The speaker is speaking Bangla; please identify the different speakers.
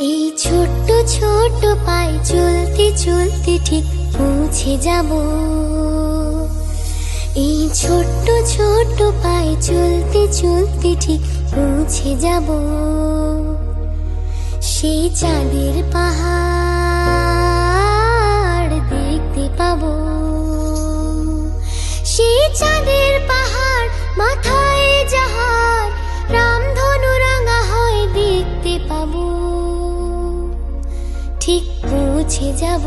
Speaker 1: এই ছোট্ট ছোট্ট পায়ে চলতে চলতে ঠিক পৌঁছে যাব। এই ছোট্ট ছোট্ট পায়ে চলতে চলতে ঠিক পৌঁছে যাব। সেই চাঁদের পাহাড় দেখতে পাবো। সেই চাঁদের পাহাড় মাথায় যাহার রামধনু রাঙা হয় দেখতে পাবো। ঠিক পৌঁছে যাব।